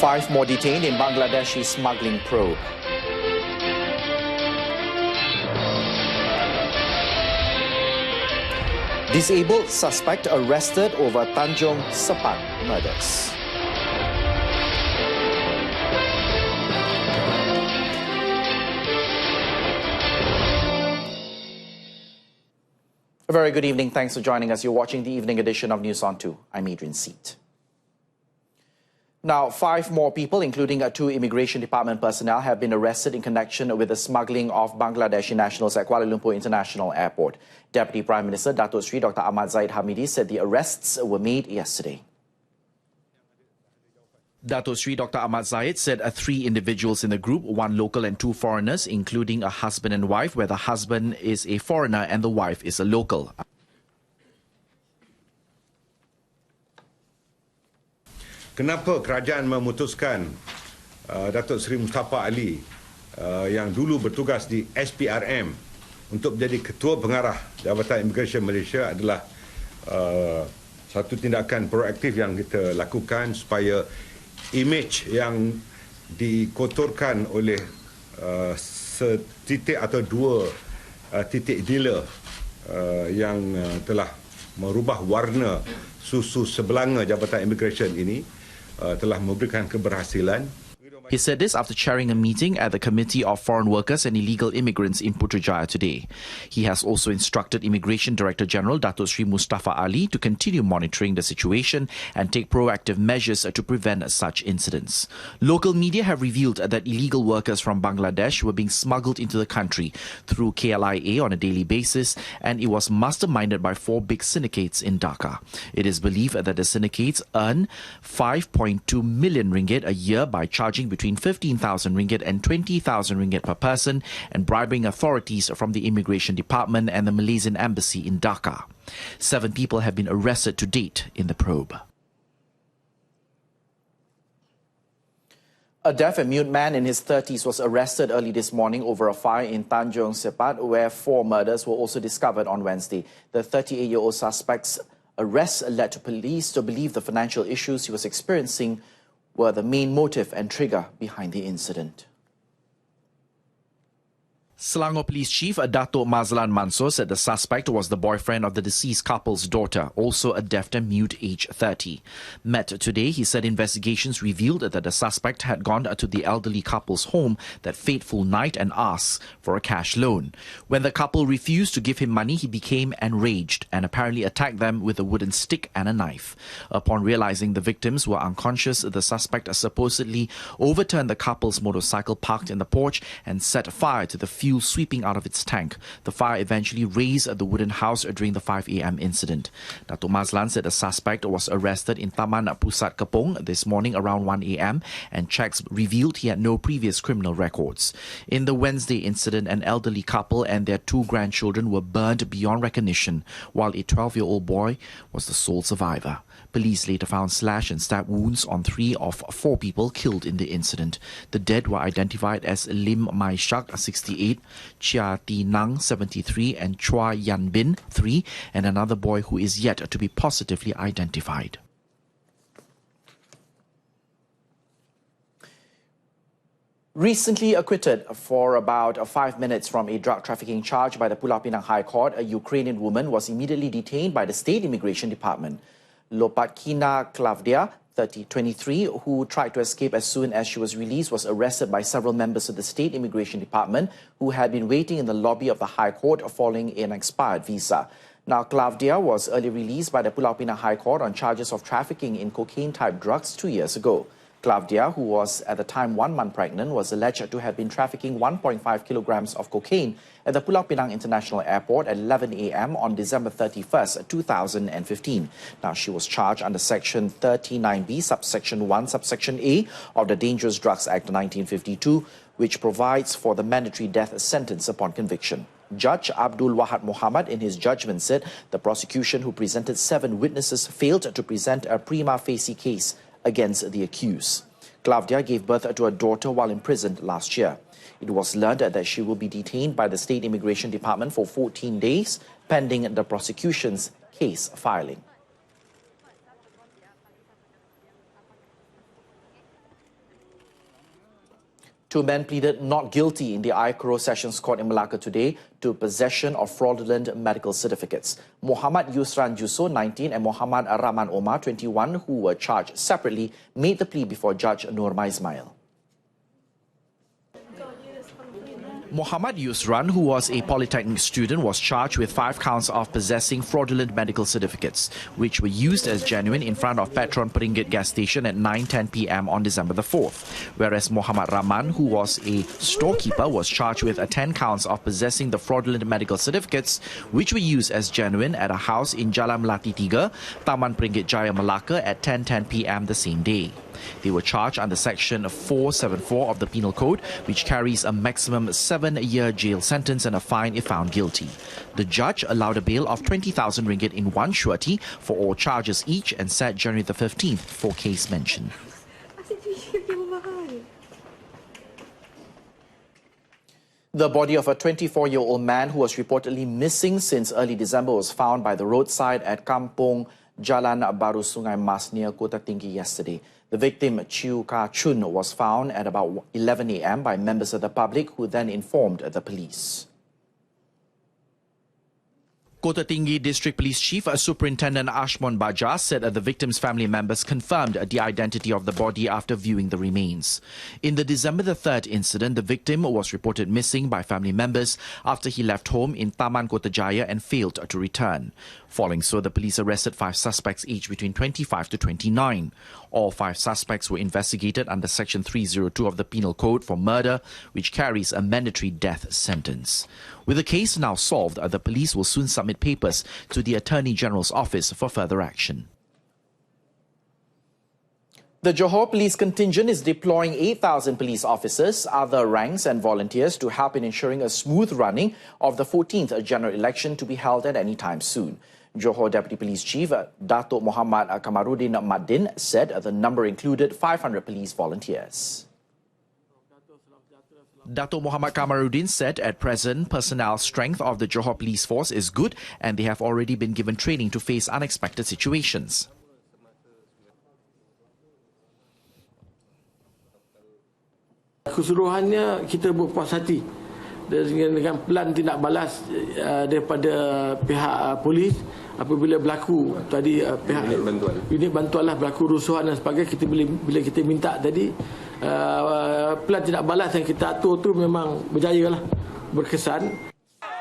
5 more detained in Bangladeshi smuggling probe. Disabled suspect arrested over Tanjong SEPAT murders. A very good evening. Thanks for joining us. You're watching the evening edition of News on 2. I'm ADRIAN SEET. Now, 5 more people, including 2 Immigration Department personnel, have been arrested in connection with the smuggling of Bangladeshi nationals at Kuala Lumpur International Airport. Deputy Prime Minister Datuk Seri Dr. Ahmad Zahid Hamidi said the arrests were made yesterday. Datuk Seri Dr. Ahmad Zahid said 3 individuals in the group, 1 local and 2 foreigners, including a husband and wife, where the husband is a foreigner and the wife is a local. Kenapa kerajaan memutuskan Datuk Seri Mustafa Ali yang dulu bertugas di SPRM untuk menjadi Ketua Pengarah Jabatan Immigration Malaysia adalah satu tindakan proaktif yang kita lakukan supaya imej yang dikotorkan oleh setitik atau 2 titik dealer yang telah merubah warna susu sebelanga Jabatan Immigration ini telah memberikan keberhasilan. He said this after chairing a meeting at the Committee of Foreign Workers and Illegal Immigrants in Putrajaya today. He has also instructed Immigration Director General Datuk Seri Mustafa Ali to continue monitoring the situation and take proactive measures to prevent such incidents. Local media have revealed that illegal workers from Bangladesh were being smuggled into the country through KLIA on a daily basis, and it was masterminded by 4 big syndicates in Dhaka. It is believed that the syndicates earn 5.2 million ringgit a year by charging between 15,000 ringgit and 20,000 ringgit per person and bribing authorities from the Immigration Department and the Malaysian Embassy in Dhaka. 7 people have been arrested to date in the probe. A deaf and mute man in his 30s was arrested early this morning over a fire in Tanjong SEPAT, where 4 murders were also discovered on Wednesday. The 38-year-old suspect's arrest led to police to believe the financial issues he was experiencing were the main motive and trigger behind the incident. Selangor Police Chief Dato' Mazlan Mansor said the suspect was the boyfriend of the deceased couple's daughter, also a deaf and mute, aged 30. Met today, he said investigations revealed that the suspect had gone to the elderly couple's home that fateful night and asked for a cash loan. When the couple refused to give him money, he became enraged and apparently attacked them with a wooden stick and a knife. Upon realizing the victims were unconscious, the suspect supposedly overturned the couple's motorcycle parked in the porch and set fire to the fuel sweeping out of its tank. The fire eventually razed the wooden house during the 5 a.m. incident. Dato' Mazlan said the suspect was arrested in Taman Pusat Kepong this morning around 1 a.m. and checks revealed he had no previous criminal records. In the Wednesday incident, an elderly couple and their 2 grandchildren were burned beyond recognition, while a 12-year-old boy was the sole survivor. Police later found slash and stab wounds on 3 of 4 people killed in the incident. The dead were identified as Lim Mai Shak, 68, Chia Ti Nang, 73, and Chua Yan Bin, 3, and another boy who is yet to be positively identified. Recently acquitted for about 5 minutes from a drug trafficking charge by the Pulau Pinang High Court, a Ukrainian woman was immediately detained by the State Immigration Department. Lopatkina Klavdia, 23, who tried to escape as soon as she was released, was arrested by several members of the State Immigration Department who had been waiting in the lobby of the High Court following an expired visa. Now, Klavdia was early released by the Pulau Pinang High Court on charges of trafficking in cocaine-type drugs 2 years ago. Klavdia, who was at the time 1 month pregnant, was alleged to have been trafficking 1.5 kilograms of cocaine at the Pulau Pinang International Airport at 11 a.m. on December 31st, 2015. Now, she was charged under Section 39B, subsection 1, subsection A of the Dangerous Drugs Act 1952, which provides for the mandatory death sentence upon conviction. Judge Abdul Wahad Muhammad, in his judgment, said the prosecution, who presented 7 witnesses, failed to present a prima facie case against the accused. Klavdia gave birth to a daughter while imprisoned last year. It was learned that she will be detained by the State Immigration Department for 14 days, pending the prosecution's case filing. Two men pleaded not guilty in the ICRO Sessions Court in Malacca today to possession of fraudulent medical certificates. Muhammad Yusran Juso, 19, and Muhammad Rahman Omar, 21, who were charged separately, made the plea before Judge Nurma Ismail. Muhammad Yusran, who was a polytechnic student, was charged with 5 counts of possessing fraudulent medical certificates, which were used as genuine in front of Petron Peringgit gas station at 9:10 p.m. on December the 4th. Whereas Muhammad Rahman, who was a storekeeper, was charged with 10 counts of possessing the fraudulent medical certificates, which were used as genuine at a house in Jalan Melati 3, Taman Peringgit Jaya, Malacca at 10:10 p.m. the same day. They were charged under Section 474 of the Penal Code, which carries a maximum 7-year jail sentence and a fine if found guilty. The judge allowed a bail of 20,000 ringgit in one surety for all charges each and set January the 15th for case mention. The body of a 24-year-old man who was reportedly missing since early December was found by the roadside at Kampung Jalan Baru Sungai Mas near Kota Tinggi yesterday. The victim, Chiu Ka Chun, was found at about 11 a.m. by members of the public who then informed the police. Kota Tinggi District Police Chief Superintendent Ashmon Baja said the victim's family members confirmed the identity of the body after viewing the remains. In the December the 3rd incident, the victim was reported missing by family members after he left home in Taman Kota Jaya and failed to return. Following so, the police arrested 5 suspects each between 25 to 29. All 5 suspects were investigated under Section 302 of the Penal Code for murder, which carries a mandatory death sentence. With the case now solved, the police will soon submit papers to the Attorney General's office for further action. The Johor police contingent is deploying 8,000 police officers, other ranks and volunteers to help in ensuring a smooth running of the 14th general election to be held at any time soon. Johor Deputy Police Chief Datuk Muhammad Kamarudin Maddin said the number included 500 police volunteers. Datuk Muhammad Kamarudin said at present, personnel strength of the Johor Police Force is good and they have already been given training to face unexpected situations. Keseluruhannya kita berpuas hati dengan pelan tindak balas daripada pihak polis apabila berlaku tadi pihak unit bantuan lah berlaku rusuhan dan sebagainya. Kita bila kita minta tadi pelan tindak balas yang kita atur tu memang berjaya lah, berkesan.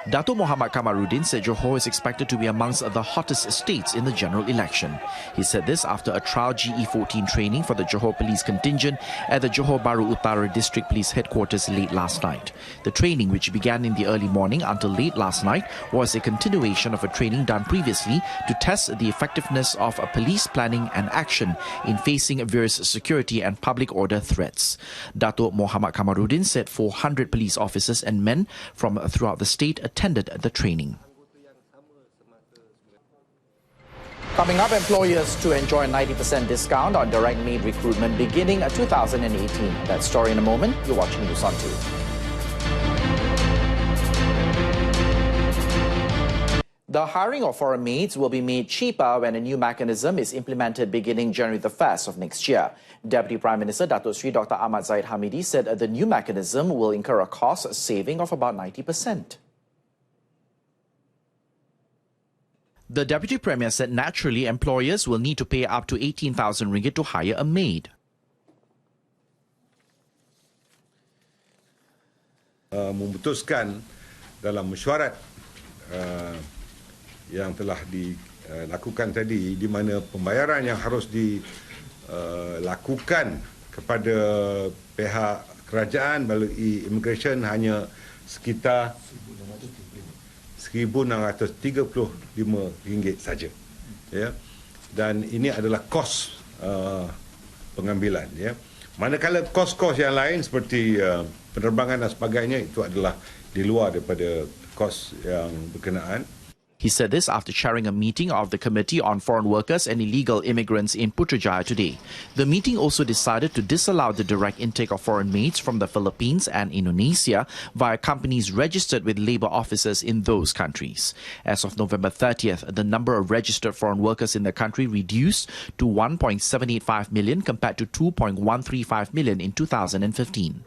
Datuk Muhammad Kamarudin said Johor is expected to be amongst the hottest states in the general election. He said this after a trial GE14 training for the Johor police contingent at the Johor Bahru Utara District Police Headquarters late last night. The training, which began in the early morning until late last night, was a continuation of a training done previously to test the effectiveness of police planning and action in facing various security and public order threats. Datuk Muhammad Kamarudin said 400 police officers and men from throughout the state attended the training. Coming up, employers to enjoy a 90% discount on direct maid recruitment beginning 2018. That story in a moment. You're watching News on 2. The hiring of foreign maids will be made cheaper when a new mechanism is implemented beginning January the 1st of next year. Deputy Prime Minister Datuk Sri Dr. Ahmad Zahid Hamidi said the new mechanism will incur a cost saving of about 90%. The Deputy Premier said naturally employers will need to pay up to 18,000 ringgit to hire a maid. Memutuskan dalam mesyuarat yang telah dilakukan tadi, di mana pembayaran yang harus dilakukan kepada pihak kerajaan melalui immigration hanya sekitar RM1,635 saja, ya. Dan ini adalah kos pengambilan, ya. Manakala kos-kos yang lain seperti penerbangan dan sebagainya itu adalah di luar daripada kos yang berkenaan. He said this after chairing a meeting of the Committee on Foreign Workers and Illegal Immigrants in Putrajaya today. The meeting also decided to disallow the direct intake of foreign maids from the Philippines and Indonesia via companies registered with labour officers in those countries. As of November 30th, the number of registered foreign workers in the country reduced to 1.785 million compared to 2.135 million in 2015.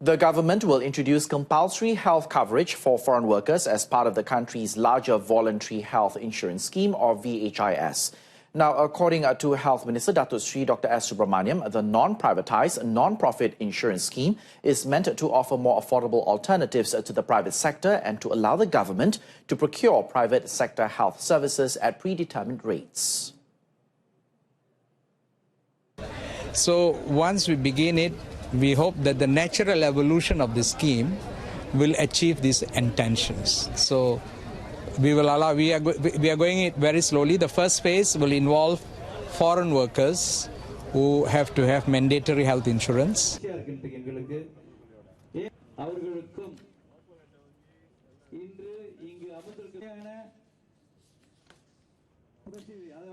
The government will introduce compulsory health coverage for foreign workers as part of the country's larger voluntary health insurance scheme, or VHIS. Now, according to Health Minister Datuk Sri Dr. S. Subramaniam, the non-privatised, non-profit insurance scheme is meant to offer more affordable alternatives to the private sector and to allow the government to procure private sector health services at predetermined rates. So once we begin it, we hope that the natural evolution of the scheme will achieve these intentions. So we are going it very slowly. The first phase will involve foreign workers who have to have mandatory health insurance.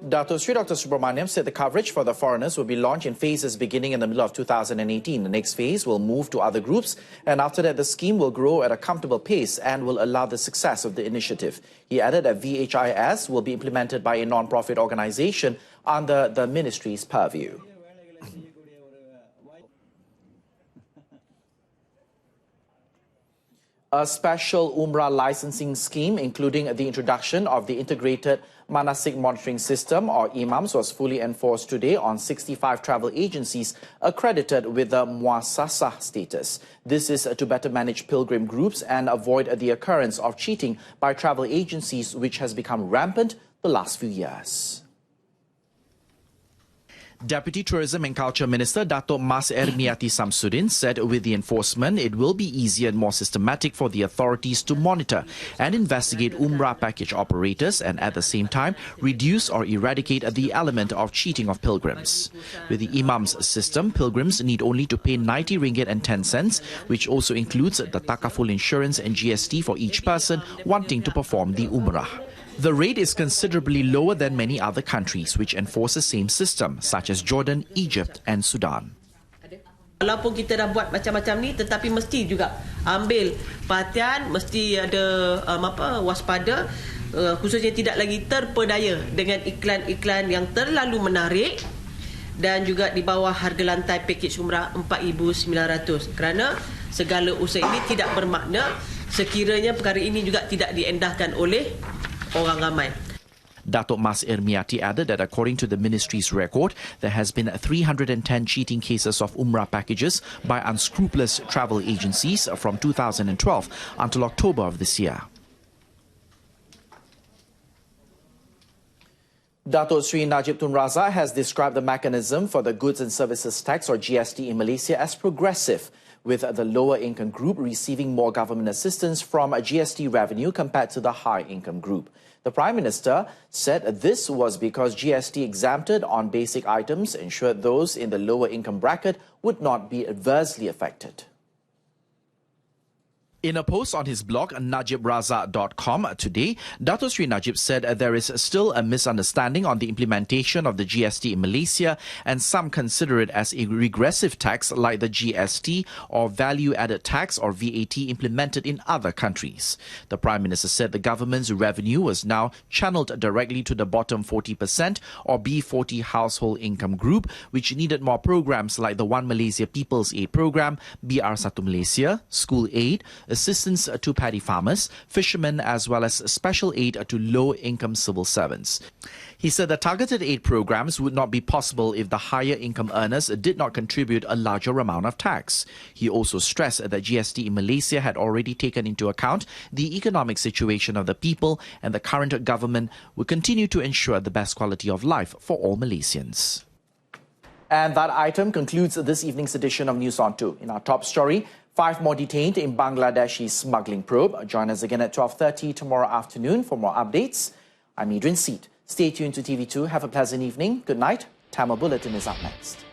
Datuk Sri Dr. Subramaniam said the coverage for the foreigners will be launched in phases beginning in the middle of 2018. The next phase will move to other groups, and after that the scheme will grow at a comfortable pace and will allow the success of the initiative. He added that VHIS will be implemented by a non-profit organisation under the ministry's purview. A special Umrah licensing scheme, including the introduction of the integrated Manasik monitoring system, or Imams, was fully enforced today on 65 travel agencies accredited with the Muassasah status. This is to better manage pilgrim groups and avoid the occurrence of cheating by travel agencies, which has become rampant the last few years. Deputy Tourism and Culture Minister Datuk Mas Ermiati Samsudin said with the enforcement, it will be easier and more systematic for the authorities to monitor and investigate Umrah package operators and at the same time reduce or eradicate the element of cheating of pilgrims. With the Imams system, pilgrims need only to pay 90 ringgit and 10 cents, which also includes the takaful insurance and GST for each person wanting to perform the Umrah. The rate is considerably lower than many other countries which enforce the same system, such as Jordan, Egypt and Sudan. Walaupun kita dah buat macam-macam ni, tetapi mesti juga ambil perhatian, mesti ada waspada, khususnya tidak lagi terpedaya dengan iklan-iklan yang terlalu menarik dan juga di bawah harga lantai pakej umrah 4,900. Kerana segala usaha ini tidak bermakna sekiranya perkara ini juga tidak diendahkan oleh orang ramai. Datuk Mas Ermiati added that according to the ministry's record, there has been 310 cheating cases of Umrah packages by unscrupulous travel agencies from 2012 until October of this year. Datuk Sri Najib Tun Razak has described the mechanism for the Goods and Services Tax, or GST, in Malaysia as progressive, with the lower income group receiving more government assistance from GST revenue compared to the high income group. The Prime Minister said this was because GST exempted on basic items ensured those in the lower income bracket would not be adversely affected. In a post on his blog, najibrazak.com today, Datuk Sri Najib said there is still a misunderstanding on the implementation of the GST in Malaysia, and some consider it as a regressive tax like the GST or value-added tax, or VAT, implemented in other countries. The Prime Minister said the government's revenue was now channeled directly to the bottom 40% or B40 household income group, which needed more programs like the One Malaysia People's Aid Programme, BR1 Malaysia, School Aid, assistance to paddy farmers, fishermen, as well as special aid to low-income civil servants. He said the targeted aid programs would not be possible if the higher income earners did not contribute a larger amount of tax. He also stressed that GST in Malaysia had already taken into account the economic situation of the people, and the current government will continue to ensure the best quality of life for all Malaysians. And that item concludes this evening's edition of News on 2. In our top story, 5 more detained in Bangladeshi smuggling probe. Join us again at 12:30 tomorrow afternoon for more updates. I'm ADRIAN. Stay tuned to TV2. Have a pleasant evening. Good night. Tamil Bulletin is up next.